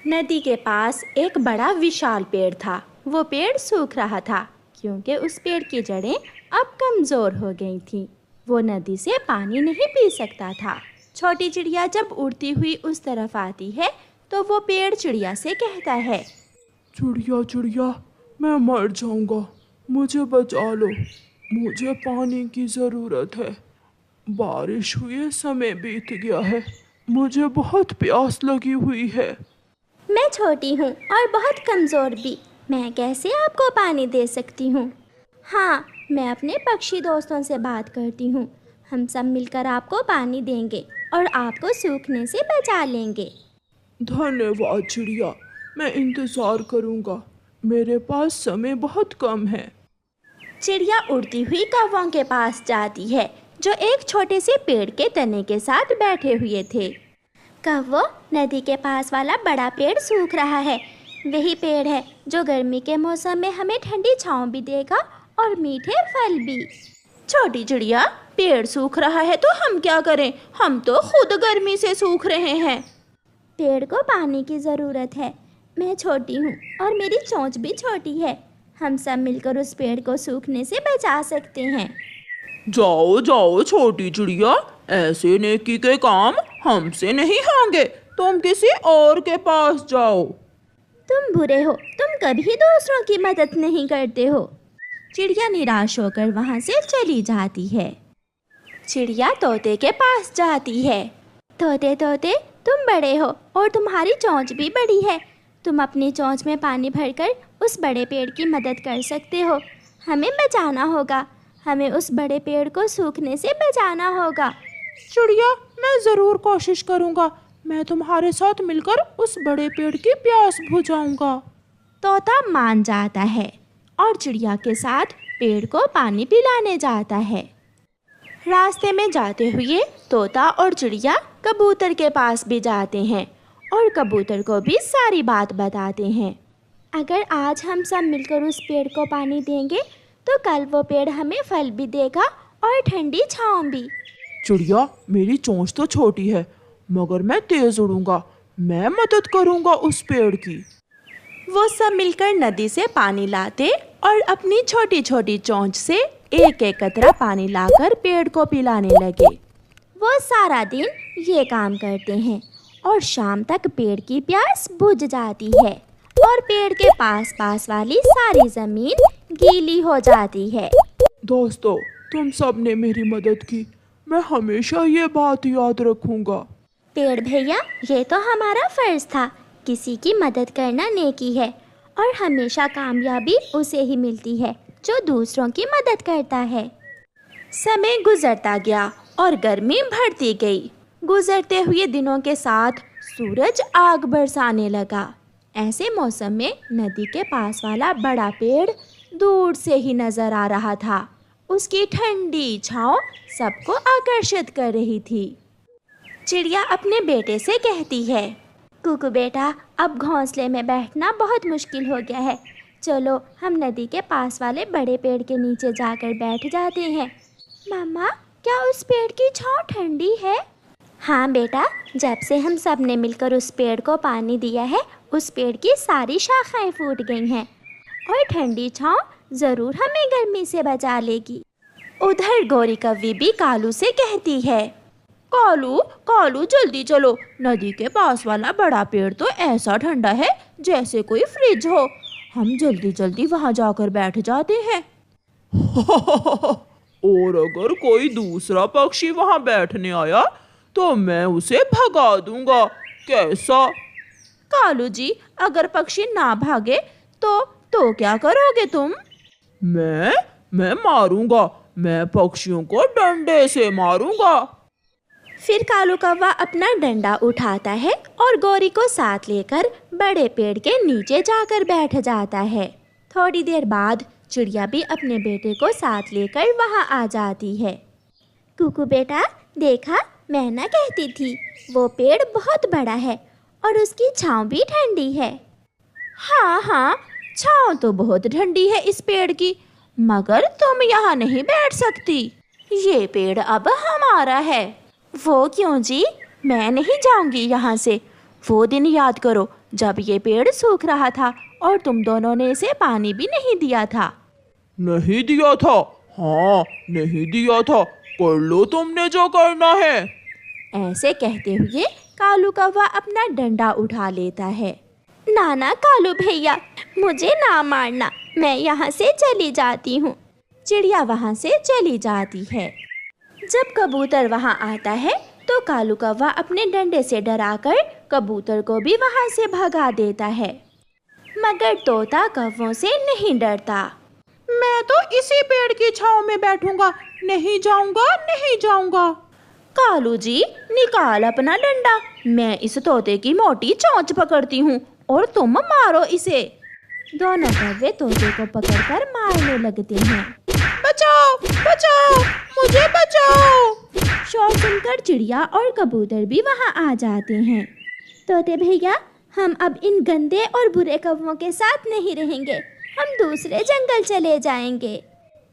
नदी के पास एक बड़ा विशाल पेड़ था। वो पेड़ सूख रहा था क्योंकि उस पेड़ की जड़ें अब कमज़ोर हो गई थीं। वो नदी से पानी नहीं पी सकता था। छोटी चिड़िया जब उड़ती हुई उस तरफ आती है तो वो पेड़ चिड़िया से कहता है, चिड़िया चिड़िया, मैं मर जाऊंगा, मुझे बचा लो, मुझे पानी की ज़रूरत है। बारिश हुए समय बीत गया है, मुझे बहुत प्यास लगी हुई है। मैं छोटी हूँ और बहुत कमज़ोर भी, मैं कैसे आपको पानी दे सकती हूँ? हाँ, मैं अपने पक्षी दोस्तों से बात करती हूँ। हम सब मिलकर आपको पानी देंगे और आपको सूखने से बचा लेंगे। धन्यवाद चिड़िया, मैं इंतज़ार करूंगा। मेरे पास समय बहुत कम है। चिड़िया उड़ती हुई कौवों के पास जाती है जो एक छोटे से पेड़ के तने के साथ बैठे हुए थे। कौवो, नदी के पास वाला बड़ा पेड़ सूख रहा है। वही पेड़ है जो गर्मी के मौसम में हमें ठंडी छांव भी देगा और मीठे फल भी। छोटी चिड़िया, पेड़ सूख रहा है तो हम क्या करें? हम तो खुद गर्मी से सूख रहे हैं। पेड़ को पानी की ज़रूरत है। मैं छोटी हूँ और मेरी चोंच भी छोटी है। हम सब मिलकर उस पेड़ को सूखने से बचा सकते हैं। जाओ जाओ छोटी चिड़िया, ऐसे नेकी के काम हमसे नहीं होंगे। तुम किसी और के पास जाओ। तुम बुरे हो, तुम कभी दूसरों की मदद नहीं करते हो। चिड़िया निराश होकर वहाँ से चली जाती है। चिड़िया तोते के पास जाती है। तोते तोते, तुम बड़े हो और तुम्हारी चोंच भी बड़ी है। तुम अपनी चोंच में पानी भरकर उस बड़े पेड़ की मदद कर सकते हो। हमें बचाना होगा। हमें उस बड़े पेड़ को सूखने से बचाना होगा। चिड़िया, मैं ज़रूर कोशिश करूंगा। मैं तुम्हारे साथ मिलकर उस बड़े पेड़ की प्यास बुझाऊंगा। तोता मान जाता है और चिड़िया के साथ पेड़ को पानी पिलाने जाता है। रास्ते में जाते हुए तोता और चिड़िया कबूतर के पास भी जाते हैं और कबूतर को भी सारी बात बताते हैं। अगर आज हम सब मिलकर उस पेड़ को पानी देंगे तो कल वो पेड़ हमें फल भी देगा और ठंडी छांव भी। चिड़िया, मेरी चोंच तो छोटी है मगर मैं तेज उड़ूंगा। मैं मदद करूंगा उस पेड़ की। वो सब मिलकर नदी से पानी लाते और अपनी छोटी छोटी चोंच से एक एक कतरा पानी लाकर पेड़ को पिलाने लगे। वो सारा दिन ये काम करते हैं और शाम तक पेड़ की प्यास बुझ जाती है और पेड़ के पास पास वाली सारी ज़मीन गीली हो जाती है। दोस्तों, तुम सब ने मेरी मदद की। मैं हमेशा ये बात याद रखूंगा। पेड़ भैया, ये तो हमारा फ़र्ज़ था। किसी की मदद करना नेकी है और हमेशा कामयाबी उसे ही मिलती है जो दूसरों की मदद करता है। समय गुजरता गया और गर्मी बढ़ती गई। गुजरते हुए दिनों के साथ सूरज आग बरसाने लगा। ऐसे मौसम में नदी के पास वाला बड़ा पेड़ दूर से ही नजर आ रहा था। उसकी ठंडी छांव सबको आकर्षित कर रही थी। चिड़िया अपने बेटे से कहती है, कुकू बेटा, अब घोंसले में बैठना बहुत मुश्किल हो गया है। चलो हम नदी के पास वाले बड़े पेड़ के नीचे जाकर बैठ जाते हैं। मामा, क्या उस पेड़ की छांव ठंडी है? हाँ बेटा, जब से हम सब ने मिलकर उस पेड़ को पानी दिया है, उस पेड़ की सारी शाखाएं फूट गई हैं और ठंडी छांव ज़रूर हमें गर्मी से बचा लेगी। उधर गौरी कव्वी भी कालू से कहती है, कालू कालू, जल्दी चलो। नदी के पास वाला बड़ा पेड़ तो ऐसा ठंडा है जैसे कोई फ्रिज हो। हम जल्दी जल्दी वहां जाकर बैठ जाते हैं। और अगर कोई दूसरा पक्षी वहां बैठने आया तो मैं उसे भगा दूंगा। कैसा? कालू जी, अगर पक्षी ना भागे तो क्या करोगे तुम? मैं मारूंगा। मैं पक्षियों को डंडे से मारूंगा। फिर कालू कौवा अपना डंडा उठाता है और गौरी को साथ लेकर बड़े पेड़ के नीचे जाकर बैठ जाता है। थोड़ी देर बाद चिड़िया भी अपने बेटे को साथ लेकर वहां आ जाती है। कुकू बेटा, देखा, मैं ना कहती थी, वो पेड़ बहुत बड़ा है और उसकी छांव भी ठंडी है। हाँ हाँ, छांव तो बहुत ठंडी है इस पेड़ की, मगर तुम यहाँ नहीं बैठ सकती। ये पेड़ अब हमारा है। वो क्यों जी? मैं नहीं जाऊंगी यहाँ से। वो दिन याद करो जब ये पेड़ सूख रहा था और तुम दोनों ने इसे पानी भी नहीं दिया था। नहीं दिया था? हाँ, नहीं दिया था। कर लो तुमने जो करना है। ऐसे कहते हुए कालू कौवा अपना डंडा उठा लेता है। नाना कालू भैया, मुझे ना मारना, मैं यहाँ से चली जाती हूँ। चिड़िया वहाँ से चली जाती है। जब कबूतर वहाँ आता है तो कालू कौवा अपने डंडे से डराकर कबूतर को भी वहाँ से भगा देता है। मगर तोता कौवों से नहीं डरता। मैं तो इसी पेड़ की छांव में बैठूंगा, नहीं जाऊंगा, नहीं जाऊंगा। कालू जी, निकाल अपना डंडा, मैं इस तोते की मोटी चोंच पकड़ती हूँ और तुम मारो इसे। दोनों कौवे तोते को पकड़कर मारने लगते हैं। बचाओ, बचाओ, मुझे बचाओ। शोर सुनकर चिड़िया और कबूतर भी वहाँ आ जाते हैं। तोते भैया, हम अब इन गंदे और बुरे कौवों के साथ नहीं रहेंगे, हम दूसरे जंगल चले जाएंगे।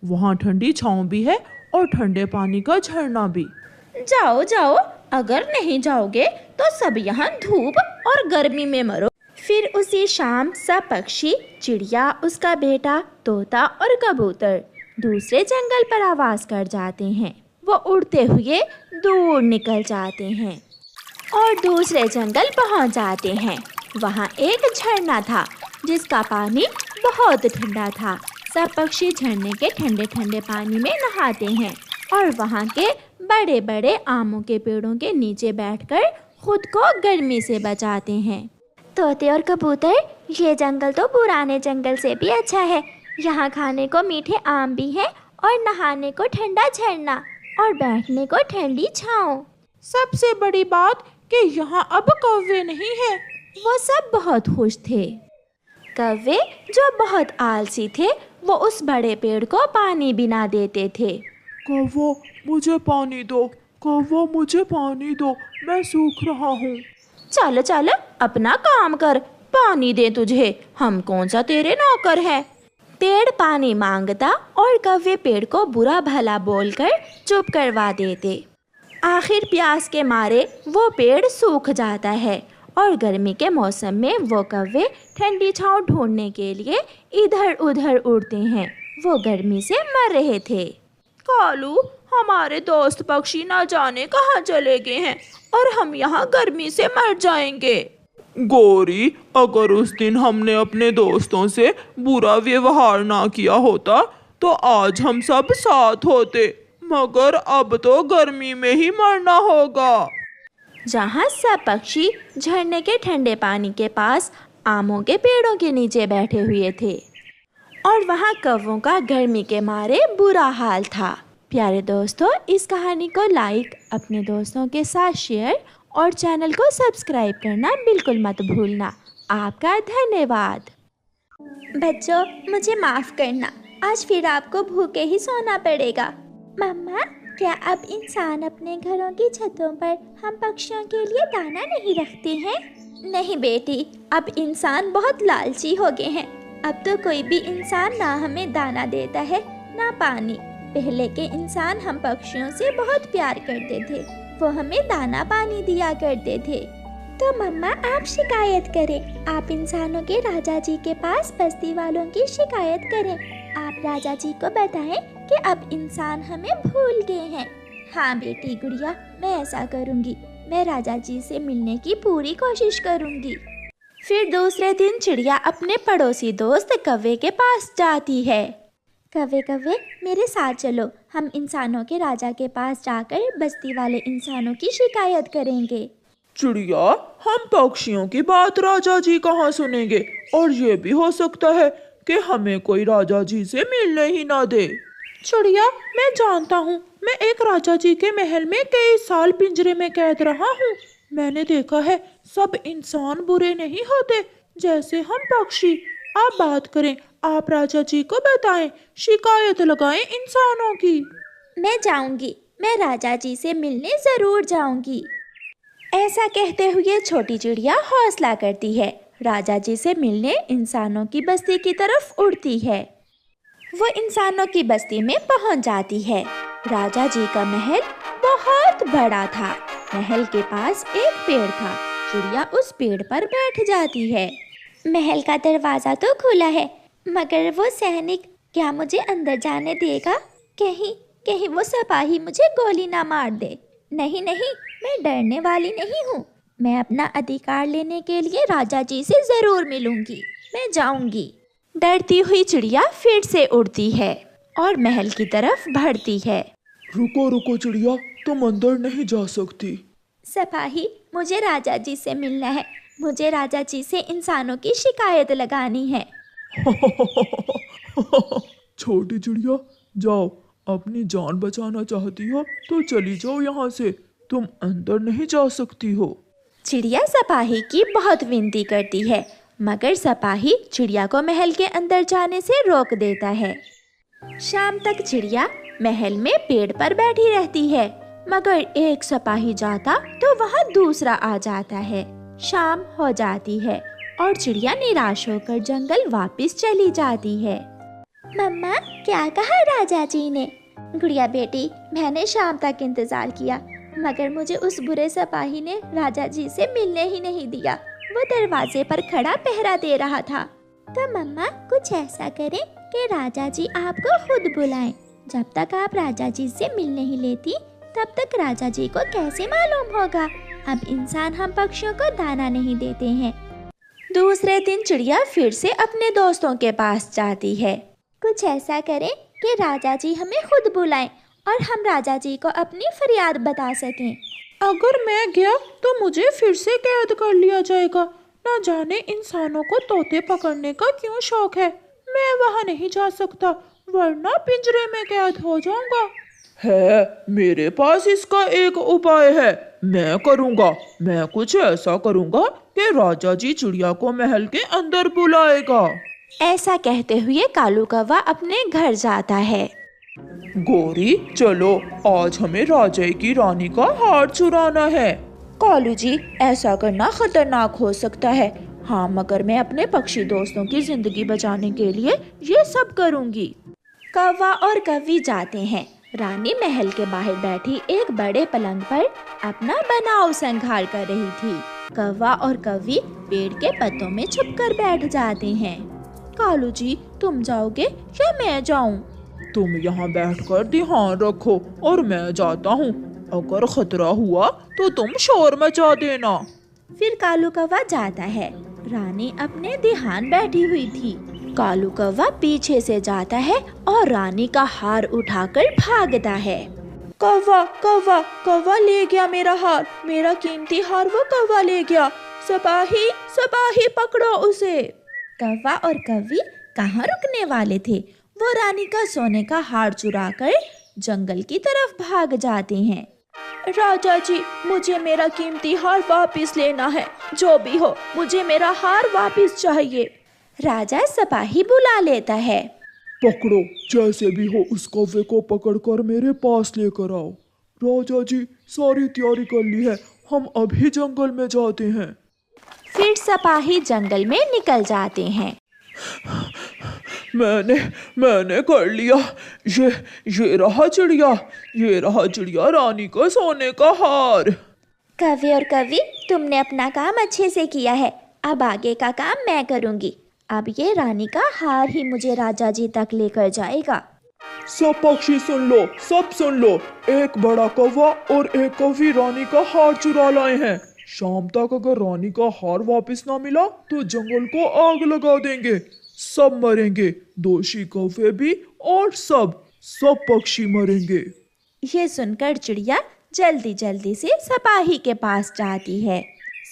वहाँ ठंडी छांव भी है और ठंडे पानी का झरना भी। जाओ जाओ, अगर नहीं जाओगे तो सब यहाँ धूप और गर्मी में मरो। फिर उसी शाम सब पक्षी, चिड़िया, उसका बेटा, तोता और कबूतर दूसरे जंगल पर आवाज कर जाते हैं। वो उड़ते हुए दूर निकल जाते हैं और दूसरे जंगल पहुंच जाते हैं। वहाँ एक झरना था जिसका पानी बहुत ठंडा था। सब पक्षी झरने के ठंडे ठंडे पानी में नहाते हैं और वहाँ के बड़े बड़े आमों के पेड़ों के नीचे बैठकर खुद को गर्मी से बचाते हैं। तोते और कबूतर, ये जंगल तो पुराने जंगल से भी अच्छा है। यहाँ खाने को मीठे आम भी है और नहाने को ठंडा झरना और बैठने को ठंडी छाँव। सबसे बड़ी बात कि यहाँ अब कौवे नहीं है। वो सब बहुत खुश थे। कौवे जो बहुत आलसी थे, वो उस बड़े पेड़ को पानी भी ना देते थे। कौवो, मुझे पानी दो, कौवो, मुझे पानी दो, मैं सूख रहा हूँ। चल चल, अपना काम कर, पानी दे तुझे, हम कौन सा तेरे नौकर हैं। पेड़ पानी मांगता और कौवे पेड़ को बुरा भला बोलकर चुप करवा देते। आखिर प्यास के मारे वो पेड़ सूख जाता है और गर्मी के मौसम में वो कौवे ठंडी छांव ढूंढने के लिए इधर उधर उड़ते हैं। वो गर्मी से मर रहे थे। कालू, हमारे दोस्त पक्षी ना जाने कहाँ चले गए हैं और हम यहाँ गर्मी से मर जाएंगे। गौरी, अगर उस दिन हमने अपने दोस्तों से बुरा व्यवहार ना किया होता तो आज हम सब साथ होते, मगर अब तो गर्मी में ही मरना होगा। जहाँ सब पक्षी झरने के ठंडे पानी के पास आमों के पेड़ों के नीचे बैठे हुए थे और वहाँ कौवों का गर्मी के मारे बुरा हाल था। प्यारे दोस्तों, इस कहानी को लाइक, अपने दोस्तों के साथ शेयर और चैनल को सब्सक्राइब करना बिल्कुल मत भूलना। आपका धन्यवाद। बच्चों, मुझे माफ़ करना, आज फिर आपको भूखे ही सोना पड़ेगा। मम्मा, क्या अब इंसान अपने घरों की छतों पर हम पक्षियों के लिए दाना नहीं रखते हैं? नहीं बेटी, अब इंसान बहुत लालची हो गए हैं। अब तो कोई भी इंसान ना हमें दाना देता है ना पानी। पहले के इंसान हम पक्षियों से बहुत प्यार करते थे, वो हमें दाना पानी दिया करते थे। तो मम्मा, आप शिकायत करें, आप इंसानों के राजा जी के पास बस्ती वालों की शिकायत करें। आप राजा जी को बताएं कि अब इंसान हमें भूल गए हैं। हाँ बेटी गुड़िया, मैं ऐसा करूँगी, मैं राजा जी से मिलने की पूरी कोशिश करूँगी। फिर दूसरे दिन चिड़िया अपने पड़ोसी दोस्त कौवे के पास जाती है। कौवे कौवे, मेरे साथ चलो, हम इंसानों के राजा के पास जाकर बस्ती वाले इंसानों की शिकायत करेंगे। चिड़िया, हम पक्षियों की बात राजा जी कहाँ सुनेंगे, और ये भी हो सकता है कि हमें कोई राजा जी से मिलने ही ना दे। चिड़िया, मैं जानता हूँ, मैं एक राजा जी के महल में कई साल पिंजरे में कैद रहा हूँ। मैंने देखा है सब इंसान बुरे नहीं होते जैसे हम पक्षी। आप बात करें, आप राजा जी को बताएं, शिकायत लगाएं इंसानों की। मैं जाऊंगी, मैं राजा जी से मिलने जरूर जाऊंगी। ऐसा कहते हुए छोटी चिड़िया हौसला करती है, राजा जी से मिलने इंसानों की बस्ती की तरफ उड़ती है। वो इंसानों की बस्ती में पहुंच जाती है। राजा जी का महल बहुत बड़ा था। महल के पास एक पेड़ था चिड़िया उस पेड़ पर बैठ जाती है। महल का दरवाजा तो खुला है, मगर वो सैनिक क्या मुझे अंदर जाने देगा? कहीं कहीं वो सिपाही मुझे गोली ना मार दे। नहीं नहीं, मैं डरने वाली नहीं हूँ। मैं अपना अधिकार लेने के लिए राजा जी से जरूर मिलूंगी। मैं जाऊंगी। डरती हुई चिड़िया फिर से उड़ती है और महल की तरफ बढ़ती है। रुको रुको चिड़िया, तुम अंदर नहीं जा सकती। सिपाही, मुझे राजा जी से मिलना है। मुझे राजा जी से इंसानों की शिकायत लगानी है। छोटी चिड़िया, जाओ, अपनी जान बचाना चाहती हो तो चली जाओ यहाँ से, तुम अंदर नहीं जा सकती हो। चिड़िया सिपाही की बहुत विनती करती है, मगर सिपाही चिड़िया को महल के अंदर जाने से रोक देता है। शाम तक चिड़िया महल में पेड़ पर बैठी रहती है, मगर एक सिपाही जाता तो वहाँ दूसरा आ जाता है। शाम हो जाती है और चिड़िया निराश होकर जंगल वापस चली जाती है। मम्मा, क्या कहा राजा जी ने? गुड़िया बेटी, मैंने शाम तक इंतजार किया, मगर मुझे उस बुरे सिपाही ने राजा जी से मिलने ही नहीं दिया। वो दरवाजे पर खड़ा पहरा दे रहा था। तो मम्मा, कुछ ऐसा करें कि राजा जी आपको खुद बुलाएं। जब तक आप राजा जी से मिल नहीं लेती, तब तक राजा जी को कैसे मालूम होगा? अब इंसान हम पक्षियों को दाना नहीं देते हैं। दूसरे दिन चिड़िया फिर से अपने दोस्तों के पास जाती है। कुछ ऐसा करें कि राजा जी हमें खुद बुलाएं और हम राजा जी को अपनी फरियाद बता सकें। अगर मैं गया तो मुझे फिर से कैद कर लिया जाएगा। ना जाने इंसानों को तोते पकड़ने का क्यों शौक है। मैं वहाँ नहीं जा सकता, वरना पिंजरे में कैद हो जाऊंगा। है, मेरे पास इसका एक उपाय है। मैं करूँगा, मैं कुछ ऐसा करूँगा कि राजा जी चिड़िया को महल के अंदर बुलाएगा। ऐसा कहते हुए कालू कौवा अपने घर जाता है। गोरी, चलो, आज हमें राजा की रानी का हार चुराना है। कालू जी, ऐसा करना खतरनाक हो सकता है। हाँ, मगर मैं अपने पक्षी दोस्तों की जिंदगी बचाने के लिए ये सब करूँगी। कौवा और कौवी जाते हैं। रानी महल के बाहर बैठी एक बड़े पलंग पर अपना बनाव संभाल कर रही थी। कौवा और कौवी पेड़ के पत्तों में छुपकर बैठ जाते हैं। कालू जी, तुम जाओगे या मैं जाऊं? तुम यहाँ बैठकर ध्यान रखो और मैं जाता हूँ। अगर खतरा हुआ तो तुम शोर मचा देना। फिर कालू कौवा जाता है। रानी अपने ध्यान बैठी हुई थी। कालू कौवा पीछे से जाता है और रानी का हार उठाकर भागता है। कौवा कौवा कौवा ले गया मेरा हार, मेरा कीमती हार वो कौवा ले गया। सिपाही सिपाही, पकड़ो उसे। कौवा और कौवी कहाँ रुकने वाले थे। वो रानी का सोने का हार चुराकर जंगल की तरफ भाग जाते हैं। राजा जी, मुझे मेरा कीमती हार वापस लेना है। जो भी हो, मुझे मेरा हार वापस चाहिए। राजा सिपाही बुला लेता है। पकड़ो, जैसे भी हो उस कौवे को पकड़कर मेरे पास लेकर आओ। राजा जी, सारी तैयारी कर ली है, हम अभी जंगल में जाते हैं। फिर सिपाही जंगल में निकल जाते हैं। मैंने कर लिया। ये रहा चिड़िया, ये रहा चिड़िया रानी का सोने का हार। कौवे और कौवी, तुमने अपना काम अच्छे से किया है। अब आगे का काम मैं करूंगी। अब ये रानी का हार ही मुझे राजा जी तक लेकर जाएगा। सब पक्षी सुन लो, सब सुन लो। एक बड़ा कौवा और एक कौवी रानी का हार चुरा लाए हैं। शाम तक अगर रानी का हार वापस ना मिला तो जंगल को आग लगा देंगे। सब मरेंगे, दोषी कौवे भी, और सब पक्षी मरेंगे। ये सुनकर चिड़िया जल्दी जल्दी से सिपाही के पास जाती है।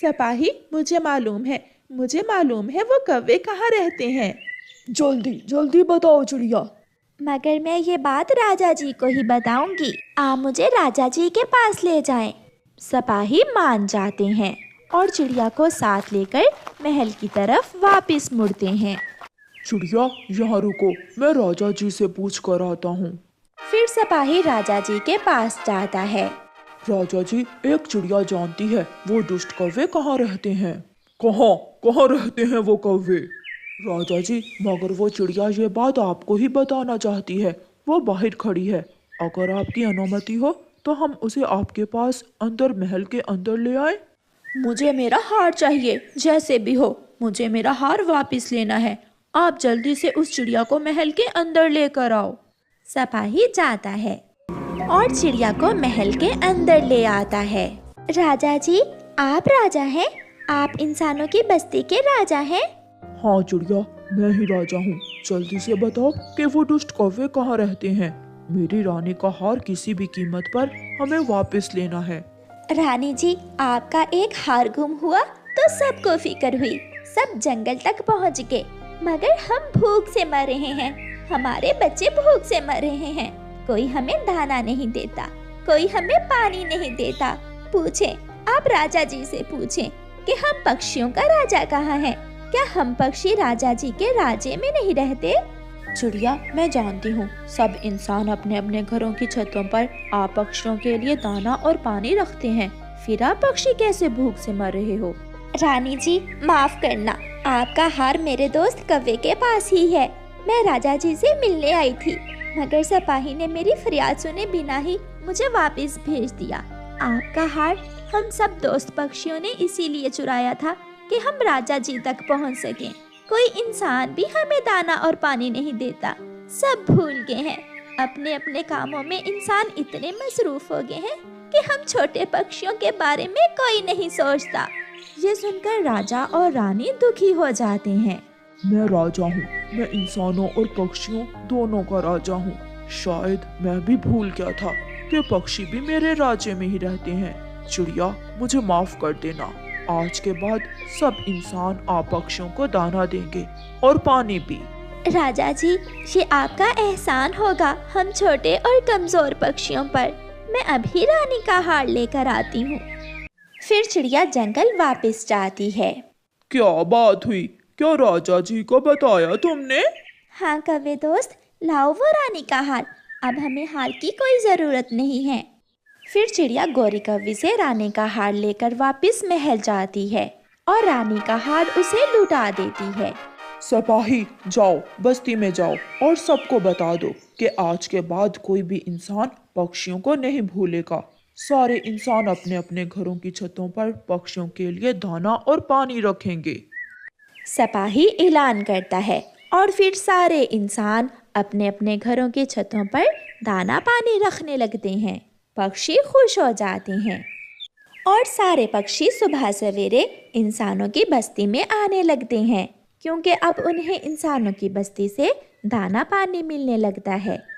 सिपाही, मुझे मालूम है वो कौवे कहाँ रहते हैं। जल्दी जल्दी बताओ चिड़िया। मगर मैं ये बात राजा जी को ही बताऊंगी। आप मुझे राजा जी के पास ले जाएं। सिपाही मान जाते हैं और चिड़िया को साथ लेकर महल की तरफ वापस मुड़ते हैं। चिड़िया, यहाँ रुको, मैं राजा जी से पूछ कर आता हूँ। फिर सिपाही राजा जी के पास जाता है। राजा जी, एक चिड़िया जानती है वो दुष्ट कौवे कहाँ रहते हैं। कहाँ रहते हैं वो कौवे? राजा जी, मगर वो चिड़िया ये बात आपको ही बताना चाहती है। वो बाहर खड़ी है। अगर आपकी अनुमति हो तो हम उसे आपके पास अंदर महल के अंदर ले आए। मुझे मेरा हार चाहिए, जैसे भी हो मुझे मेरा हार वापस लेना है। आप जल्दी से उस चिड़िया को महल के अंदर लेकर आओ। सिपाही जाता है और चिड़िया को महल के अंदर ले आता है। राजा जी, आप राजा हैं? आप इंसानों की बस्ती के राजा हैं? हाँ चिड़िया, मैं ही राजा हूँ। जल्दी से बताओ कि वो दुष्ट कौवे कहाँ रहते हैं। मेरी रानी का हार किसी भी कीमत पर हमें वापस लेना है। रानी जी, आपका एक हार गुम हुआ तो सबको फिक्र हुई, सब जंगल तक पहुंच गए, मगर हम भूख से मर रहे हैं, हमारे बच्चे भूख से मर रहे हैं। कोई हमें दाना नहीं देता, कोई हमें पानी नहीं देता। पूछें, आप राजा जी से पूछें कि हम पक्षियों का राजा कहाँ है? क्या हम पक्षी राजा जी के राज्य में नहीं रहते? चिड़िया, मैं जानती हूँ सब इंसान अपने अपने घरों की छतों पर आप पक्षियों के लिए दाना और पानी रखते हैं, फिर आप पक्षी कैसे भूख से मर रहे हो? रानी जी, माफ करना, आपका हार मेरे दोस्त कौवे के पास ही है। मैं राजा जी से मिलने आई थी, मगर सिपाही ने मेरी फरियाद सुने बिना ही मुझे वापस भेज दिया। आपका हार हम सब दोस्त पक्षियों ने इसीलिए चुराया था कि हम राजा जी तक पहुंच सकें। कोई इंसान भी हमें दाना और पानी नहीं देता, सब भूल गए हैं। अपने अपने कामों में इंसान इतने मसरूफ हो गए हैं कि हम छोटे पक्षियों के बारे में कोई नहीं सोचता। ये सुनकर राजा और रानी दुखी हो जाते हैं। मैं राजा हूँ, मैं इंसानों और पक्षियों दोनों का राजा हूँ। शायद मैं भी भूल गया था कि पक्षी भी मेरे राज्य में ही रहते हैं। चिड़िया, मुझे माफ कर देना। आज के बाद सब इंसान आप पक्षियों को दाना देंगे और पानी भी। राजा जी, ये आपका एहसान होगा हम छोटे और कमजोर पक्षियों पर। मैं अभी रानी का हार लेकर आती हूँ। फिर चिड़िया जंगल वापस जाती है। क्या बात हुई? क्या राजा जी को बताया तुमने? हाँ कौवे दोस्त, लाओ वो रानी का हार। अब हमें हार की कोई जरूरत नहीं है। फिर चिड़िया गौरी कौवी से रानी का हार लेकर वापस महल जाती है और रानी का हार उसे लुटा देती है। सिपाही, जाओ बस्ती में जाओ और सबको बता दो कि आज के बाद कोई भी इंसान पक्षियों को नहीं भूलेगा। सारे इंसान अपने अपने घरों की छतों पर पक्षियों के लिए दाना और पानी रखेंगे। सिपाही ऐलान करता है और फिर सारे इंसान अपने अपने घरों की छतों पर दाना पानी रखने लगते हैं। पक्षी खुश हो जाते हैं और सारे पक्षी सुबह सवेरे इंसानों की बस्ती में आने लगते हैं, क्योंकि अब उन्हें इंसानों की बस्ती से दाना पानी मिलने लगता है।